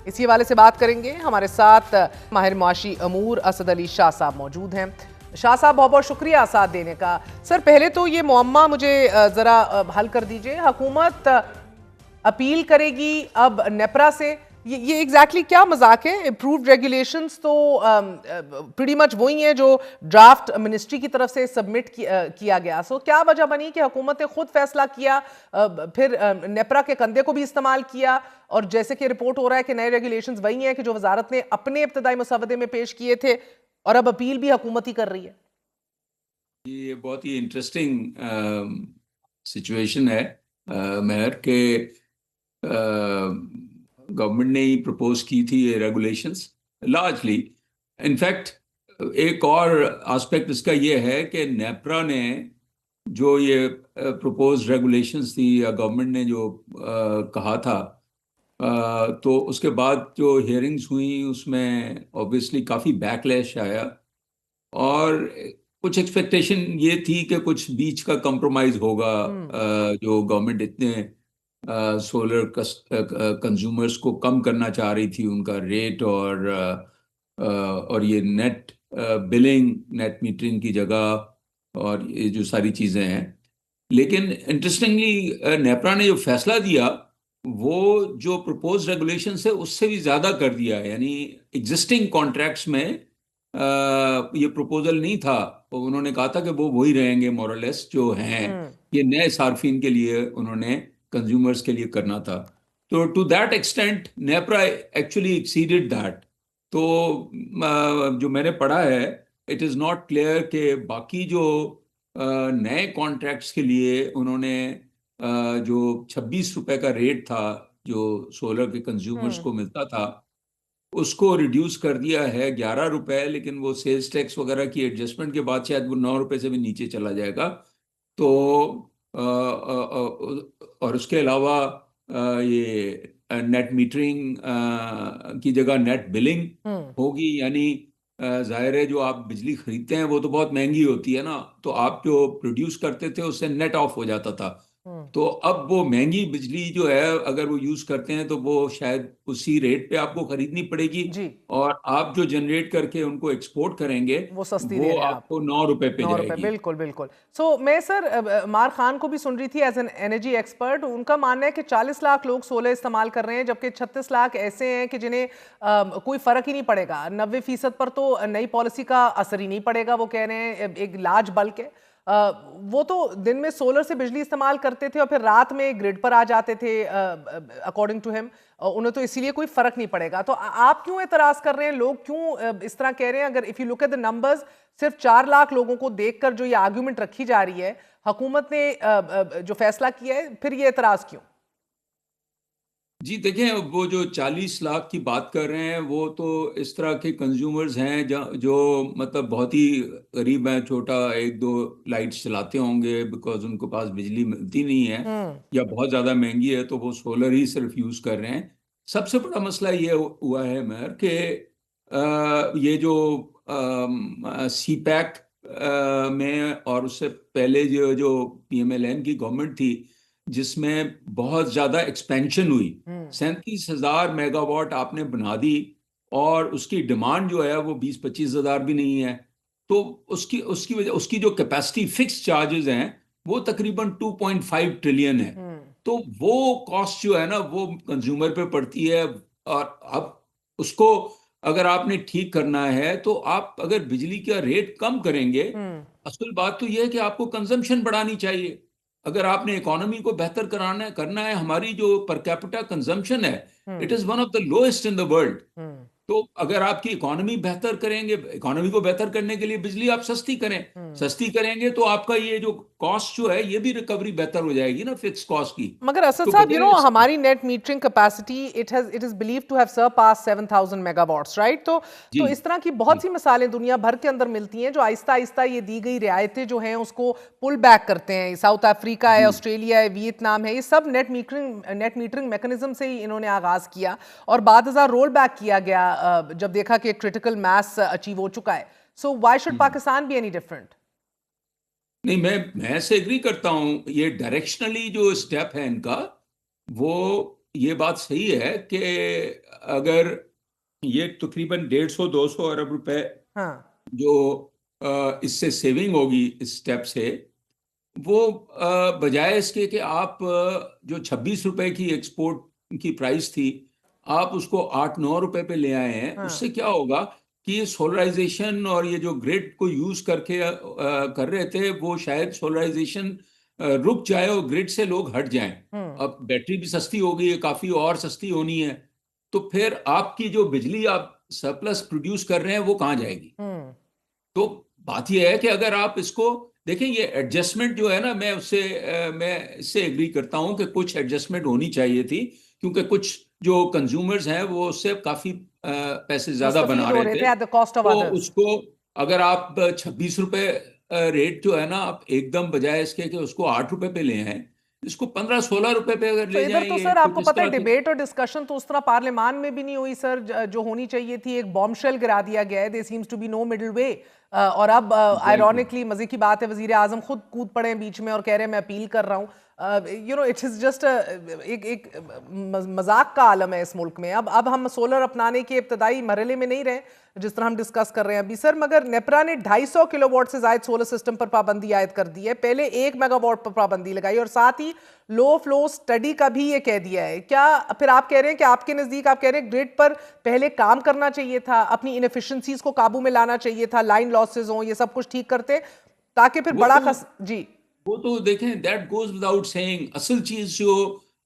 इसी हवाले से बात करेंगे। हमारे साथ माहिर मुआशी अमूर असद अली शाह साहब मौजूद हैं। शाह साहब, बहुत बहुत शुक्रिया साथ देने का। सर, पहले तो ये मुअम्मा मुझे ज़रा हल कर दीजिए। हुकूमत अपील करेगी अब नेपरा से, ये एग्जैक्टली क्या मजाक है? अप्रूव्ड रेगुलेशंस तो प्रीटी मच वही हैं जो ड्राफ्ट मिनिस्ट्री की तरफ से सबमिट किया गया। सो क्या वजह बनी कि हुकूमत ने खुद फैसला किया, फिर नेपरा के कंधे को भी इस्तेमाल किया, और जैसे कि रिपोर्ट हो रहा है कि नए रेगुलेशंस वही हैं कि जो वजारत ने अपने इब्तदाई मसवदे में पेश किए थे, और अब अपील भी हुकूमत ही कर रही है। ये बहुत ही इंटरेस्टिंग सिचुएशन है मेहर के। गवर्नमेंट ने ही प्रपोज की थी ये रेगुलेशंस लार्जली। इनफैक्ट एक और एस्पेक्ट इसका ये है कि नेपरा ने जो ये प्रपोज रेगुलेशंस थी या गवर्नमेंट ने जो कहा था, तो उसके बाद जो हियरिंग्स हुई उसमें ऑब्वियसली काफ़ी बैकलैश आया। और कुछ एक्सपेक्टेशन ये थी कि कुछ बीच का कंप्रोमाइज होगा। जो गवर्नमेंट इतने सोलर कंज्यूमर्स को कम करना चाह रही थी उनका रेट, और ये नेट बिलिंग, नेट मीटरिंग की जगह, और ये जो सारी चीज़ें हैं। लेकिन इंटरेस्टिंगली नेपरा ने जो फैसला दिया वो जो प्रपोज रेगुलेशन है उससे भी ज़्यादा कर दिया है। यानी एग्जिस्टिंग कॉन्ट्रैक्ट्स में ये प्रपोजल नहीं था। तो उन्होंने कहा था कि वो वही रहेंगे मोरलेस जो हैं। ये नए सार्फिन के लिए उन्होंने कंज्यूमर्स के लिए करना था। तो to that extent NEPRA actually exceeded that. तो जो मैंने पढ़ा है, इट इज़ नॉट क्लियर कि बाकी जो नए कॉन्ट्रैक्ट्स के लिए उन्होंने जो 26 रुपए का रेट था जो सोलर के कंज्यूमर्स को मिलता था, उसको रिड्यूस कर दिया है 11 रुपए। लेकिन वो सेल्स टैक्स वगैरह की एडजस्टमेंट के बाद शायद वो 9 रुपए से भी नीचे चला जाएगा। तो और उसके अलावा ये नेट मीटरिंग की जगह नेट बिलिंग होगी। यानी जाहिर है जो आप बिजली खरीदते हैं वो तो बहुत महंगी होती है ना, तो आप जो प्रोड्यूस करते थे उससे नेट ऑफ हो जाता था। तो अब वो महंगी बिजली जो है अगर वो यूज करते हैं तो वो शायद उसी रेट पे आपको खरीदनी पड़ेगी, जी, और आप जो जनरेट करके उनको एक्सपोर्ट करेंगे वो सस्ती दे वो रहे हैं आप। आपको 9 रुपए पे 9 रुपए, जाएगी। बिल्कुल बिल्कुल। सो मैं सर मार खान को भी सुन रही थी एज एन एनर्जी एक्सपर्ट। उनका मानना है कि 40 लाख लोग सोलर इस्तेमाल कर रहे हैं, जबकि 36 लाख ऐसे हैं कि जिन्हें कोई फर्क ही नहीं पड़ेगा। 90% पर तो नई पॉलिसी का असर ही नहीं पड़ेगा, वो कह रहे हैं। एक लार्ज बल्क है। वो तो दिन में सोलर से बिजली इस्तेमाल करते थे और फिर रात में ग्रिड पर आ जाते थे, अकॉर्डिंग टू हिम। उन्हें तो इसीलिए कोई फर्क नहीं पड़ेगा। तो आप क्यों एतराज कर रहे हैं? लोग क्यों इस तरह कह रहे हैं? अगर if you look at the numbers, सिर्फ 4 लाख लोगों को देखकर जो ये आर्गुमेंट रखी जा रही है, हुकूमत ने जो फैसला किया है, फिर ये एतराज क्यों? जी देखें, वो जो 40 लाख की बात कर रहे हैं वो तो इस तरह के कंज्यूमर्स हैं जो मतलब बहुत ही गरीब हैं, छोटा एक दो लाइट्स चलाते होंगे बिकॉज उनको पास बिजली मिलती नहीं है या बहुत ज़्यादा महंगी है, तो वो सोलर ही सिर्फ यूज़ कर रहे हैं। सबसे बड़ा मसला ये हुआ है मेहर कि ये जो सी पैक में और उससे पहले जो जो पीएमएलएन की गवर्नमेंट थी जिसमें बहुत ज्यादा एक्सपेंशन हुई, 37,000 मेगावाट आपने बना दी, और उसकी डिमांड जो है वो 20-25 हजार भी नहीं है। तो उसकी उसकी वजह उसकी जो कैपेसिटी फिक्स चार्जेस हैं वो तकरीबन 2.5 ट्रिलियन है। तो वो कॉस्ट जो है ना वो कंज्यूमर पे पड़ती है। और अब उसको अगर आपने ठीक करना है तो आप अगर बिजली का रेट कम करेंगे, असल बात तो यह है कि आपको कंजम्पशन बढ़ानी चाहिए। अगर आपने इकोनॉमी को बेहतर कराना करना है, हमारी जो पर कैपिटा कंजम्पशन है it is one of the lowest in the world. तो अगर आपकी इकोनॉमी बेहतर करेंगे, इकोनॉमी को बेहतर करने के लिए बिजली आप सस्ती करें, सस्ती करेंगे तो आपका ये जो कॉस्ट जो है ये भी रिकवरी बेहतर हो जाएगी ना, फिक्स कॉस्ट की। मगर असद तो साहब, बजाय हमारी net metering capacity it is believed to have surpassed 7,000 megawatts, right? तो इस तरह की बहुत जी सी मिसालें दुनिया भर के अंदर मिलती हैं जो आहिस्ता आहिस्ता ये दी गई रियायतें जो हैं उसको पुल बैक करते हैं। साउथ अफ्रीका है, जी ऑस्ट्रेलिया है, वियतनाम है, ये सब नेट मीटरिंग मैकेनिज्म से ही इन्होंने आगाज किया, और बाद हजार रोल बैक किया गया जब देखा कि क्रिटिकल मास अचीव हो चुका है। So why should Pakistan be any different? नहीं, मैं से एग्री करता हूं। ये डायरेक्शनली जो स्टेप है इनका वो ये बात सही है कि अगर ये तकरीबन 150-200 अरब रुपए हाँ। जो इससे सेविंग होगी इस स्टेप से, वो बजाय इसके कि आप जो 26 रुपए की एक्सपोर्ट की प्राइस थी, आप उसको 8-9 रुपए पे ले आए हैं, हाँ। उससे क्या होगा कि सोलराइजेशन और ये जो ग्रिड को यूज करके कर रहे थे, वो शायद सोलराइजेशन रुक जाए और ग्रिड से लोग हट जाएं। हम्म। अब बैटरी भी सस्ती हो गई है, काफी और सस्ती होनी है, तो फिर आपकी जो बिजली आप सरप्लस प्रोड्यूस कर रहे हैं वो कहाँ जाएगी? हम्म। तो बात यह है कि अगर आप इसको देखें, ये एडजस्टमेंट जो है ना, मैं इससे एग्री करता हूं कि कुछ एडजस्टमेंट होनी चाहिए थी, क्योंकि कुछ जो कंज्यूमर्स हैं वो उससे काफी पैसे ज्यादा बना मुस्तफीद हो रहे रहे थे थे। एट द कॉस्ट ऑफ तो अदर्स। उसको अगर आप 26 रुपए रेट जो है ना, आप एकदम बजाय इसके कि उसको 8 रुपए पे ले आए, इसको 15-16 रुपए पे अगर तो ले इधर तो जाएंगे सर कुछ आपको इस पता है तरह से। डिबेट और डिस्कशन तो उस तरह पार्लियामान में भी नहीं हुई सर, जो होनी चाहिए थी। एक बॉम्बशेल गिरा दिया गया है, there seems to be no middle way. और अब एग्जैक्टली। आयरॉनिकली मजे की बात है, वजीर आजम खुद कूद पड़े हैं बीच में और कह रहे हैं मैं अपील कर रहा हूँ। इट इज जस्ट एक मजाक का आलम है इस मुल्क में। अब हम सोलर अपनाने के इब्तदाई मरहले में नहीं रहे जिस तरह हम डिस्कस कर रहे हैं अभी सर, मगर नेपरा ने 250 किलोवाट से ज्यादा सोलर सिस्टम पर पाबंदी आयद कर दी है। पहले 1 मेगावाट पर पाबंदी लगाई और साथ ही लो फ्लो स्टडी का भी ये कह दिया है। क्या फिर आप कह रहे हैं कि आपके नजदीक आप कह रहे हैं ग्रिड पर पहले काम करना चाहिए था, अपनी इनएफिशिएंसीज को काबू में लाना चाहिए था, लाइन लॉसेज हो ये सब कुछ ठीक करते ताकि फिर वो बड़ा तो जी। वो तो देखें, दैट गोज विदाउट सेइंग। असल चीज जो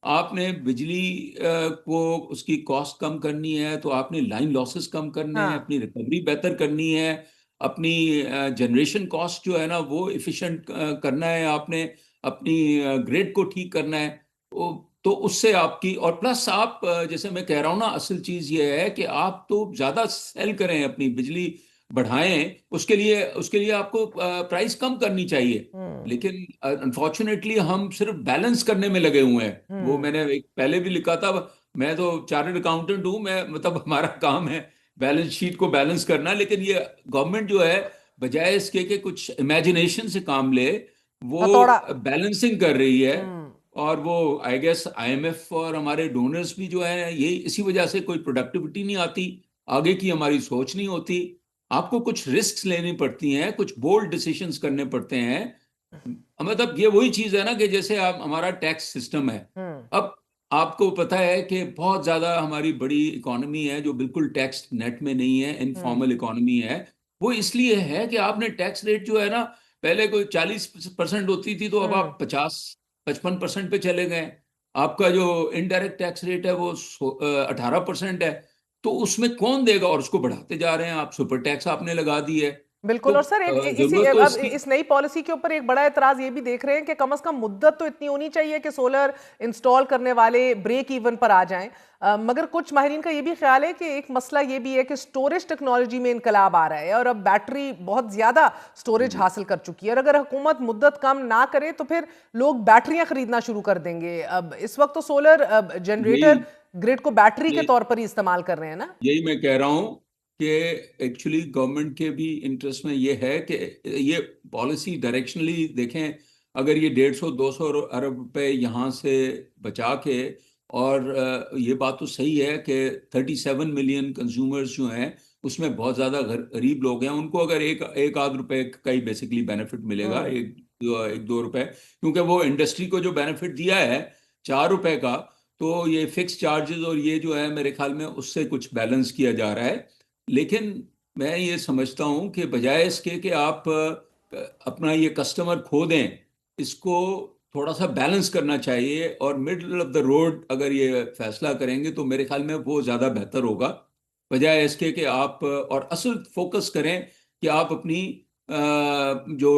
आपने बिजली को उसकी कॉस्ट कम करनी है, तो आपने लाइन लॉसेस कम करने हैं, हाँ। अपनी रिकवरी बेहतर करनी है, अपनी जनरेशन कॉस्ट जो है ना वो इफिशिएंट करना है, आपने अपनी ग्रिड को ठीक करना है। तो उससे आपकी, और प्लस आप जैसे मैं कह रहा हूँ ना, असल चीज ये है कि आप तो ज्यादा सेल करें, अपनी बिजली बढ़ाएं, उसके लिए आपको प्राइस कम करनी चाहिए। हम्म। लेकिन अनफॉर्चुनेटली हम सिर्फ बैलेंस करने में लगे हुए हैं। वो हम्म। मैंने एक पहले भी लिखा था, मैं तो चार्टर्ड अकाउंटेंट हूं, मैं मतलब हमारा काम है बैलेंस शीट को बैलेंस करना। लेकिन ये गवर्नमेंट जो है, बजाय इसके कि कुछ इमेजिनेशन से काम ले, वो हथौड़ा। बैलेंसिंग कर रही है। हम्म। और वो आई गेस आईएमएफ और हमारे डोनर्स भी जो है, ये इसी वजह से कोई प्रोडक्टिविटी नहीं आती, आगे की हमारी सोच नहीं होती। आपको कुछ रिस्क लेनी पड़ती हैं, कुछ बोल्ड डिसीजंस करने पड़ते हैं। मतलब ये वही चीज है ना कि जैसे आप, हमारा टैक्स सिस्टम है। हम्म। अब आपको पता है कि बहुत ज्यादा हमारी बड़ी इकोनॉमी है जो बिल्कुल टैक्स नेट में नहीं है, हम्म। इनफॉर्मल इकोनॉमी है। वो इसलिए है कि आपने टैक्स रेट जो है ना, पहले कोई 40% होती थी, तो अब हम्म। आप 50-55% पे चले गए। आपका जो इनडायरेक्ट टैक्स रेट है वो 18% है। तो उसमें कौन देगा? और उसको बढ़ाते जा रहे हैं आप, सुपर टैक्स आपने लगा दी है। तो बिल्कुल। और सर इसी जरूरत तो अब इसकी। इस नई पॉलिसी के ऊपर एक बड़ा एतराज ये भी देख रहे हैं कि कम से कम मुद्दत तो इतनी होनी चाहिए कि सोलर इंस्टॉल करने वाले ब्रेक इवन पर आ जाएं। मगर कुछ माहिरीन का ये भी ख्याल है कि एक मसला ये भी है कि स्टोरेज टेक्नोलॉजी में इनकलाब आ रहा है और अब बैटरी बहुत ज्यादा स्टोरेज जी। हासिल कर चुकी है और अगर हुकूमत मुद्दत कम ना करे तो फिर लोग बैटरियां खरीदना शुरू कर देंगे। अब इस वक्त तो सोलर जनरेटर यही ग्रिड को बैटरी के यही तौर पर ही इस्तेमाल कर रहे हैं ना। यही मैं कह रहा हूं कि एक्चुअली गवर्नमेंट के भी इंटरेस्ट में ये है कि ये पॉलिसी डायरेक्शनली देखें। अगर ये 150-200 अरब रुपए यहाँ से बचा के, और ये बात तो सही है कि 37 मिलियन कंज्यूमर्स जो हैं, उसमें बहुत ज़्यादा गरीब लोग हैं, उनको अगर एक एक आध रुपए का ही बेसिकली बेनिफिट मिलेगा, हम्म। एक दो रुपए, क्योंकि वो इंडस्ट्री को जो बेनिफिट दिया है 4 रुपए का, तो ये फिक्स चार्जेस और ये जो है मेरे ख्याल में उससे कुछ बैलेंस किया जा रहा है। लेकिन मैं ये समझता हूं कि बजाय इसके कि आप अपना ये कस्टमर खो दें, इसको थोड़ा सा बैलेंस करना चाहिए, और मिडल ऑफ द रोड अगर ये फैसला करेंगे तो मेरे ख्याल में वो ज़्यादा बेहतर होगा। बजाय इसके कि आप और असल फोकस करें कि आप अपनी जो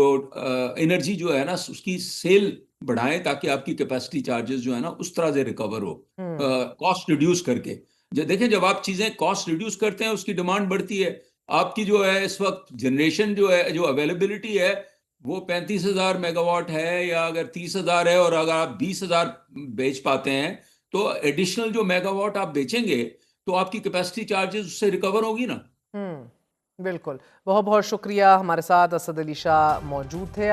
एनर्जी जो है ना उसकी सेल बढ़ाएं, ताकि आपकी कैपेसिटी चार्जेस जो है ना उस तरह से रिकवर हो, हम्म। कॉस्ट रिड्यूस करके। देखें, जब आप चीजें कॉस्ट रिड्यूस करते हैं, उसकी डिमांड बढ़ती है। आपकी जो है इस वक्त जनरेशन जो है, जो अवेलेबिलिटी है, वो 35,000 मेगावाट है, या अगर 30,000 है, और अगर आप 20,000 बेच पाते हैं, तो एडिशनल जो मेगावाट आप बेचेंगे, तो आपकी कैपेसिटी चार्जेस उससे रिकवर होगी ना। बिल्कुल। बहुत बहुत शुक्रिया, हमारे साथ असद अली शाह मौजूद थे।